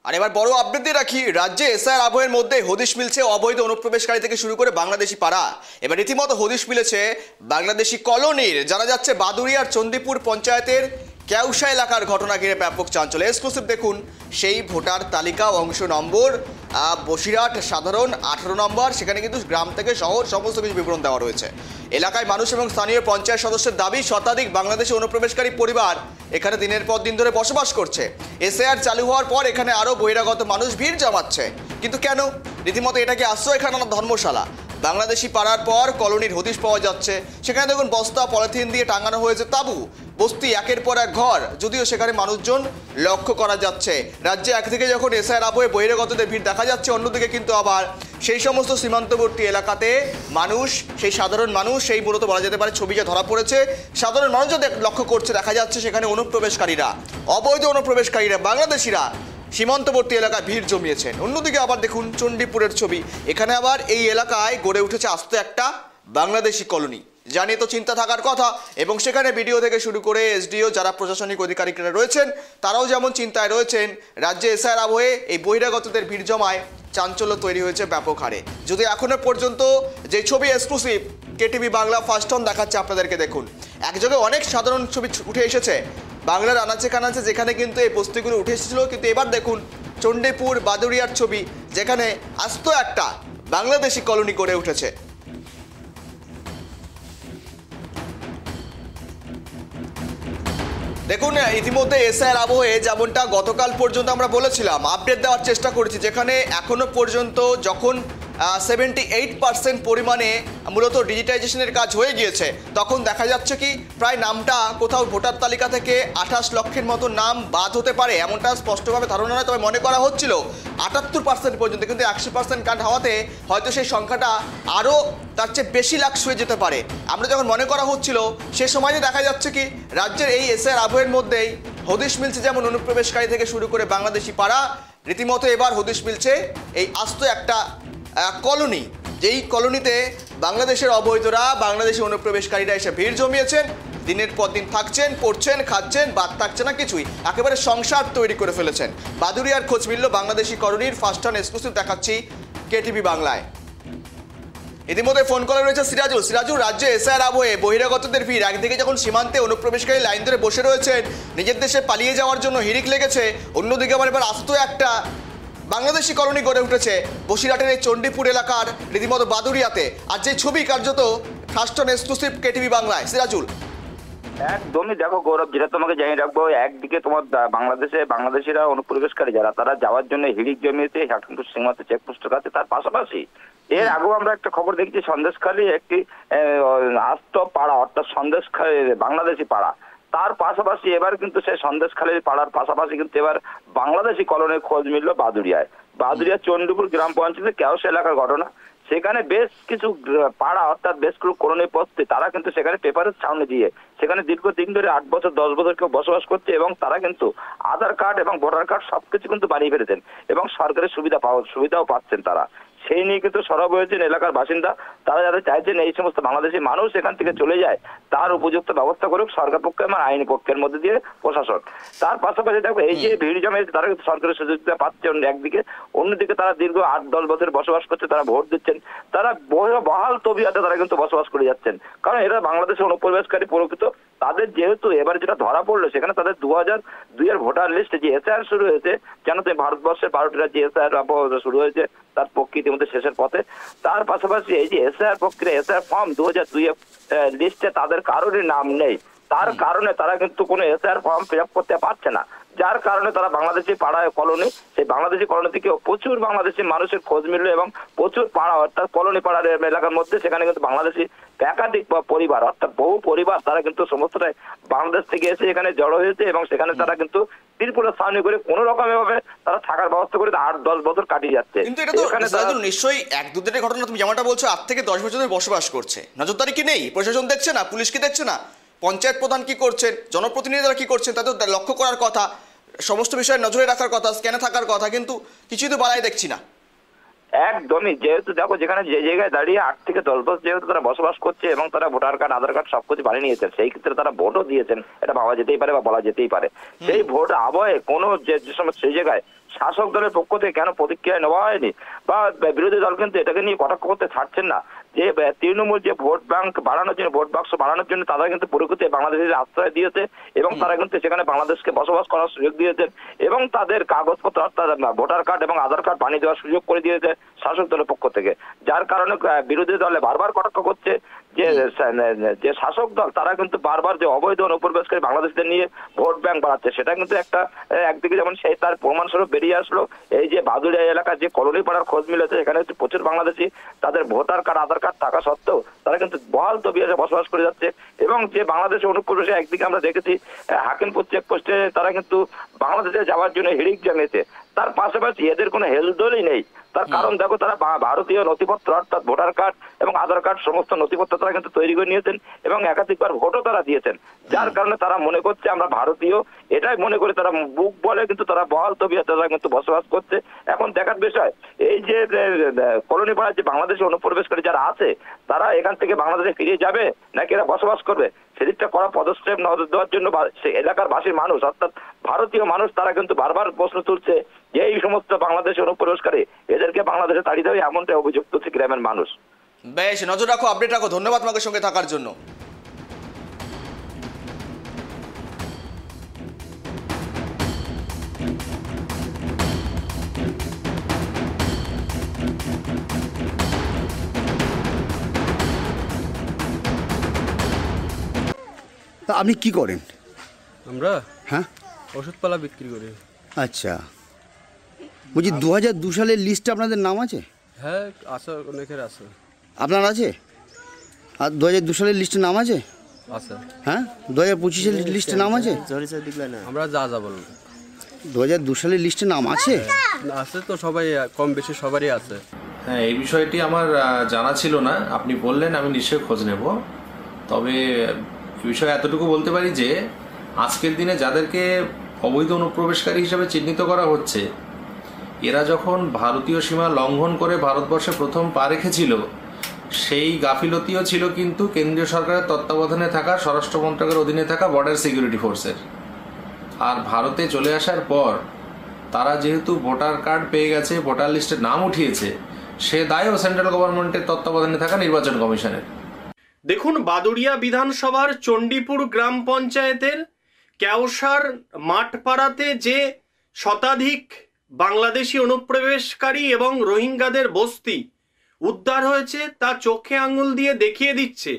আর এবার বড় আপডেট দিয়ে রাখি, রাজ্যে এসআইআর আবহের মধ্যে হদিশ মিলছে অবৈধ অনুপ্রবেশকারী থেকে শুরু করে বাংলাদেশি পাড়া। এবার রীতিমতো হদিশ মিলেছে বাংলাদেশি কলোনির। জানা যাচ্ছে বাদুড়িয়ার চণ্ডীপুর পঞ্চায়েতের কেউসা এলাকার ঘটনা ঘিরে ব্যাপক চাঞ্চল্য। এক্সক্লুসিভ দেখুন সেই ভোটার তালিকা অংশ নম্বর বসিরহাট সাধারণ 18 নম্বর, সেখানে কিন্তু গ্রাম থেকে শহর সমস্ত কিছু বিবরণ দেওয়া রয়েছে। এলাকায় মানুষ এবং স্থানীয় পঞ্চায়েত সদস্যের দাবি শতাধিক বাংলাদেশি অনুপ্রবেশকারী পরিবার এখানে দিনের পর দিন ধরে বসবাস করছে। এসআইআর চালু হওয়ার পর এখানে আরও বহিরাগত মানুষ ভিড় জমাচ্ছে। কিন্তু কেন? রীতিমতো এটাকে আশ্রয়খানা না ধর্মশালা? বাংলাদেশি পাড়ার পর কলোনির হদিশ পাওয়া যাচ্ছে। সেখানে দেখুন বস্তা পলিথিন দিয়ে টাঙানো হয়েছে তাঁবু, বস্তি একের পর এক ঘর, যদিও সেখানে মানুষজন লক্ষ্য করা যাচ্ছে। রাজ্যে একদিকে যখন এসআইআর আবহে বহিরাগতদের ভিড় দেখা যাচ্ছে, অন্যদিকে কিন্তু আবার সেই সমস্ত সীমান্তবর্তী এলাকাতে মানুষ, সেই সাধারণ মানুষ, সেই মূলত বলা যেতে পারে ছবি যা ধরা পড়েছে, সাধারণ মানুষ যা লক্ষ্য করছে, দেখা যাচ্ছে সেখানে অনুপ্রবেশকারীরা, অবৈধ অনুপ্রবেশকারীরা, বাংলাদেশিরা সীমান্তবর্তী এলাকায় ভিড় জমিয়েছেন। অন্যদিকে আবার দেখুন চণ্ডীপুরের ছবি, এখানে আবার এই এলাকায় গড়ে উঠেছে আস্ত একটা বাংলাদেশি কলোনি, জানিয়ে তো চিন্তা থাকার কথা। এবং সেখানে বিডিও থেকে শুরু করে এসডিও যারা প্রশাসনিক অধিকারিকরা রয়েছেন তারাও যেমন চিন্তায় রয়েছেন। রাজ্যে এসআইআর আবহে এই বহিরাগতদের ভিড় জমায় চাঞ্চল্য তৈরি হয়েছে ব্যাপক হারে। যদি এখনো পর্যন্ত যে ছবি exclusive KTV Bangla first on দেখাচ্ছে আপনাদেরকে, দেখুন একযোগে অনেক সাধারণ ছবি উঠে এসেছে বাংলার আনাচে কানাচে, যেখানে কিন্তু এই বস্তিগুলো উঠে এসেছিল। কিন্তু এবার দেখুন চণ্ডীপুর বাদুড়িয়ার ছবি, যেখানে আস্ত একটা বাংলাদেশি কলোনি গড়ে উঠেছে। দেখুন ইতিমধ্যে এসআইআর আবহে যেমনটা গতকাল পর্যন্ত আমরা বলেছিলাম, আপডেট দেওয়ার চেষ্টা করেছি, যেখানে এখনো পর্যন্ত যখন 78% পরিমাণে মূলত ডিজিটাইজেশনের কাজ হয়ে গিয়েছে, তখন দেখা যাচ্ছে কি প্রায় নামটা কোথাও ভোটার তালিকা থেকে 28 লক্ষের মতো নাম বাদ হতে পারে, এমনটা স্পষ্টভাবে ধারণা নয়। তবে মনে করা হচ্ছিল 78% পর্যন্ত, কিন্তু 100% কাট হওয়াতে হয়তো সেই সংখ্যাটা আরও তার চেয়ে বেশি লাখ ছুঁয়ে যেতে পারে। আমরা যখন মনে করা হচ্ছিল সে সময় দেখা যাচ্ছে কি রাজ্যের এই এসআইআর আবহের মধ্যেই হদিশ মিলছে যেমন অনুপ্রবেশকারী থেকে শুরু করে বাংলাদেশি পাড়া, রীতিমতো এবার হদিশ মিলছে এই আস্ত একটা কলোনি, যেই কলোনিতে বাংলাদেশের অবৈধরা, বাংলাদেশি অনুপ্রবেশকারীরা এসে ভিড় জমিয়েছেন, দিনের পর দিন থাকছেন, পড়ছেন, খাচ্ছেন, বাদ থাকছে না কিছুই, একেবারে সংসার তৈরি করে ফেলেছেন। বাদুড়িয়ার খোঁজ মিলল বাংলাদেশি কলোনির। ফার্স্ট অন এক্সক্লুসিভ দেখাচ্ছি কেটিভি বাংলায়। ইতিমধ্যে ফোন কলে রয়েছে সিরাজুল। সিরাজুল, রাজ্যে এসআইআর আবহে বহিরাগতদের ভিড়, একদিকে যখন সীমান্তে অনুপ্রবেশকারী লাইন ধরে বসে রয়েছেন, নিজের দেশে পালিয়ে যাওয়ার জন্য হিড়িক লেগেছে, অন্যদিকে আবার এবার আস্ত একটা বাংলাদেশি কলোনি গড়ে উঠেছে বসিরহাটের এই চণ্ডীপুর এলাকার রীতিমতো বাদুড়িয়াতে। আর যে ছবি কার্যত ফার্স্ট অন এক্সক্লুসিভ কেটিভি বাংলায়। সিরাজুল, একদমই দেখো গৌরব, যেটা তোমাকে জানিয়ে রাখবো, একদিকে তোমার বাংলাদেশিরা অনুপ্রবেশকারী যারা, তারা যাওয়ার জন্য হিড়িক জমিয়েছে হাকিমপুর সীমান্ত চেকপোস্টের কাছে। তার পাশাপাশি এর আগেও আমরা একটা খবর দেখেছি, সন্দেশখালী একটি আস্ত পাড়া, অর্থাৎ সন্দেশখালী বাংলাদেশি পাড়া, তার পাশাপাশি এবার কিন্তু সেই সন্দেশখালীর পাড়ার পাশাপাশি কিন্তু এবার বাংলাদেশি কলোনির খোঁজ মিলল বাদুড়িয়ায়। বাদুড়িয়া চণ্ডীপুর গ্রাম পঞ্চায়েতের কেউসা এলাকার ঘটনা। সেখানে বেশ কিছু পাড়া, অর্থাৎ বেশ কিছু কলোনি পড়তে, তারা কিন্তু সেখানে পেপারের সামনে দিয়ে সেখানে দীর্ঘদিন ধরে 8 বছর 10 বছর কেউ বসবাস করছে, এবং তারা কিন্তু আধার কার্ড এবং ভোটার কার্ড সবকিছু কিন্তু বানিয়ে ফেলেছেন এবং সরকারি সুবিধাও পাচ্ছেন তারা। সেই নিয়ে কিন্তু সরব হয়েছেন এলাকার বাসিন্দা। তারা যারা চাইছেন এই সমস্ত বাংলাদেশি মানুষ এখান থেকে চলে যায়, তার উপযুক্ত ব্যবস্থা করুক সরকার পক্ষে এবং আইনি পক্ষের মধ্যে দিয়ে প্রশাসন। তার পাশাপাশি দেখো এই যে ভিড় জমেছে, তারা কিন্তু সরকারি সুযোগ সুবিধা পাচ্ছেন একদিকে, অন্যদিকে তারা দীর্ঘ 8-10 বছর বসবাস করছে, তারা ভোট দিচ্ছেন, তারা বহাল তবিয়াতে তারা কিন্তু বসবাস করে যাচ্ছেন, কারণ এরা বাংলাদেশের অনুপ্রবেশকারী প্রকৃত। তাদের যেহেতু এবার যেটা ধরা পড়লো, সেখানে তাদের 2002 এর ভোটার লিস্টে যে এসআইআর শুরু হয়েছে, কেন তুমি ভারতবর্ষের 12টি রাজ্যে এসআইআর শুরু হয়েছে, তার প্রকৃতির মধ্যে শেষের পথে। তার পাশাপাশি এই যে এসআইআর প্রক্রিয়া, এসআইআর ফর্ম 2002 লিস্টে তাদের কারোরই নাম নেই, তার কারণে তারা কিন্তু কোনো এসআইআর ফর্ম ফিল আপ করতে পারছে না, যার কারণে তারা বাংলাদেশি পাড়ায় কলোনি, সেই বাংলাদেশি কলোনি থেকে প্রচুর বাংলাদেশি মানুষের খোঁজ মিলল এবং প্রচুর পাড়া, অর্থাৎ কলোনি পাড়ার এলাকার মধ্যে সেখানে কিন্তু বাংলাদেশি একাধিক পরিবার, অর্থাৎ বহু পরিবার, তারা কিন্তু সমস্তটাই বাংলাদেশ থেকে এসে এখানে জড়ো হয়েছে এবং সেখানে তারা কিন্তু ত্রিপুরা সামনে করে কোনো রকমে ভাবে তারা থাকার ব্যবস্থা করে 8-10 বছর কাটিয়ে যাচ্ছে। কিন্তু এটা তো নিশ্চয়ই 1-2 দিনের ঘটনা, তুমি যেমনটা বলছো 8 থেকে 10 বছর ধরে বসবাস করছে, নজরদারি কি নেই? প্রশাসন দেখছে না? পুলিশ কি দেখছে না? পঞ্চায়েত প্রধান কি করছেন? জনপ্রতিনিধিরা কি করছেন? তাদের লক্ষ্য করার কথা, সমস্ত বিষয়ে নজরে রাখার কথা, স্ক্যানে থাকার কথা, কিন্তু কিছুই তো বাড়াই দেখছি না। একদমই, যেহেতু দেখো যেখানে যে জায়গায় দাঁড়িয়ে 8 থেকে 10 বছর যেহেতু তারা বসবাস করছে এবং তারা ভোটার কার্ড, আধার কার্ড সবকিছু বানিয়ে নিয়েছেন, সেই ক্ষেত্রে তারা ভোটও দিয়েছেন, এটা ভাবা যেতেই পারে বা বলা যেতেই পারে। সেই ভোট আবহে কোনো যে সময় সেই জায়গায় শাসক দলের পক্ষ থেকে কেন প্রতিক্রিয়া নেওয়া হয়নি, বা বিরোধী দল কিন্তু এটাকে নিয়ে কটাক্ষ করতে ছাড়ছেন না যে তৃণমূল যে ভোট ব্যাংক বাড়ানোর জন্য, ভোট বাক্স বাড়ানোর জন্য তারা কিন্তু প্রকৃতি বাংলাদেশের আশ্রয় দিয়েছে এবং তারা কিন্তু সেখানে বাংলাদেশকে বসবাস করার সুযোগ দিয়েছেন এবং তাদের কাগজপত্র অর্থাৎ ভোটার কার্ড এবং আধার কার্ড বানিয়ে দেওয়ার সুযোগ করে দিয়েছে শাসক দলের পক্ষ থেকে। যার কারণে বিরোধী দলে বারবার কটাক্ষ করছে যে শাসক দল তারা কিন্তু বারবার যে অবৈধ অনুপ্রবেশকারী বাংলাদেশিদের নিয়ে ভোট ব্যাংক বাড়াচ্ছে, সেটা কিন্তু একদিকে যেমন সেই তার প্রমাণস্বরূপ বেরিয়ে আসলো। এই যে বাদুড়িয়া এলাকার যে কলোনি পাড়ার খোঁজ মিলেছে, এখানে হচ্ছে প্রচুর বাংলাদেশি তাদের ভোটার কার্ড আধার কার্ড থাকা সত্ত্বেও তারা কিন্তু বহাল তবিয়তে বসবাস করে যাচ্ছে এবং যে বাংলাদেশে অনুপ্রবেশে একদিকে আমরা দেখেছি হাকিমপুর চেকপোস্টে তারা কিন্তু বাংলাদেশে যাওয়ার জন্য হিড়িক জানিয়েছে, তার পাশাপাশি এদের কোনো হেলদোলই নেই। তার কারণ দেখো, তারা ভারতীয় নথিপত্র অর্থাৎ ভোটার কার্ড এবং আধার কার্ড সমস্ত নথিপত্র তারা কিন্তু তৈরি করে নিয়েছেন এবং একাধিকবার ভোটও তারা দিয়েছেন। যার কারণে তারা মনে করছে আমরা ভারতীয়, এটাই মনে করে তারা বুক বলে কিন্তু তারা বহাল তবিয়তে তারা কিন্তু বসবাস করছে। এখন দেখার বিষয় এই যে কলোনি পাড়ার যে বাংলাদেশি অনুপ্রবেশকারী যারা আছে তারা এখান থেকে বাংলাদেশে ফিরে যাবে নাকি এরা বসবাস করবে, সেদিকটা করা পদক্ষেপ নজর দেওয়ার জন্য এলাকার ভাষীর মানুষ অর্থাৎ ভারতীয় মানুষ তারা কিন্তু বারবার প্রশ্ন তুলছে যে এই সমস্ত বাংলাদেশি অনুপ্রবেশকারী এদেরকে বাংলাদেশে তাড়িয়ে দেবে, এমনটাই অভিযোগ তুলছে গ্রামের মানুষ। বেশ, নজর রাখো, আপডেট রাখো। ধন্যবাদ তোমাকে সঙ্গে থাকার জন্য। তা আপনি কি করেন? আমরা হ্যাঁ, ওষুধপালা বিক্রি করি। আচ্ছা, বলছি 2002 সালের লিস্টে আপনাদের নাম আছে? হ্যাঁ, আছে, অনেকের আছে। আপনার আছে? আর 2002 সালের লিস্টে নাম আছে? আছে। হ্যাঁ, 2025-এর লিস্টে নাম আছে? আমরা যা বলুন 2002 সালের লিস্টে নাম আছে? আছে তো, সবাই কম বেশি সবারই আছে। হ্যাঁ, এই বিষয়টি আমার জানা ছিল না, আপনি বললেন, আমি নিশ্চয়ই খোঁজ নেব। তবে এই বিষয়ে এতটুকু বলতে পারি যে আজকের দিনে যাদেরকে অবৈধ অনুপ্রবেশকারী হিসেবে চিহ্নিত করা হচ্ছে, এরা যখন ভারতীয় সীমা লঙ্ঘন করে ভারতবর্ষে প্রথম পা রেখেছিল, সেই গাফিলতিও ছিল কিন্তু কেন্দ্রীয় সরকারের তত্ত্বাবধানে থাকা স্বরাষ্ট্র মন্ত্রকের অধীনে থাকা বর্ডার সিকিউরিটি ফোর্সের। আর ভারতে চলে আসার পর তারা যেহেতু ভোটার কার্ড পেয়ে গেছে, ভোটার লিস্টে নাম উঠিয়েছে, সে দায়ও সেন্ট্রাল গভর্নমেন্টের তত্ত্বাবধানে থাকা নির্বাচন কমিশনের। দেখুন, বাদুড়িয়া বিধানসভার চণ্ডীপুর গ্রাম পঞ্চায়েতের কেওসার মাঠপাড়াতে যে শতাধিক বাংলাদেশি অনুপ্রবেশকারী এবং রোহিঙ্গাদের বস্তি উদ্ধার হয়েছে তা চোখে আঙুল দিয়ে দেখিয়ে দিচ্ছে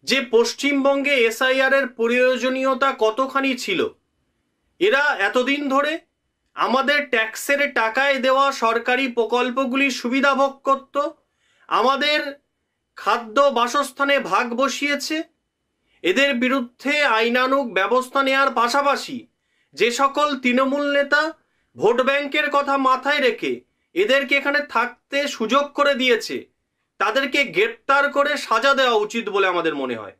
যে পশ্চিমবঙ্গে এসআইআর এর প্রয়োজনীয়তা কতখানি ছিল। এরা এতদিন ধরে আমাদের ট্যাক্সের টাকায় দেওয়া সরকারি প্রকল্পগুলির সুবিধা ভোগ করত, আমাদের খাদ্য বাসস্থানে ভাগ বসিয়েছে। এদের বিরুদ্ধে আইনানুগ ব্যবস্থা নেওয়ার পাশাপাশি যে সকল তৃণমূল নেতা ভোট ব্যাংকের কথা মাথায় রেখে এদেরকে এখানে থাকতে সুযোগ করে দিয়েছে, তাদেরকে গ্রেপ্তার করে সাজা দেওয়া উচিত বলে আমাদের মনে হয়।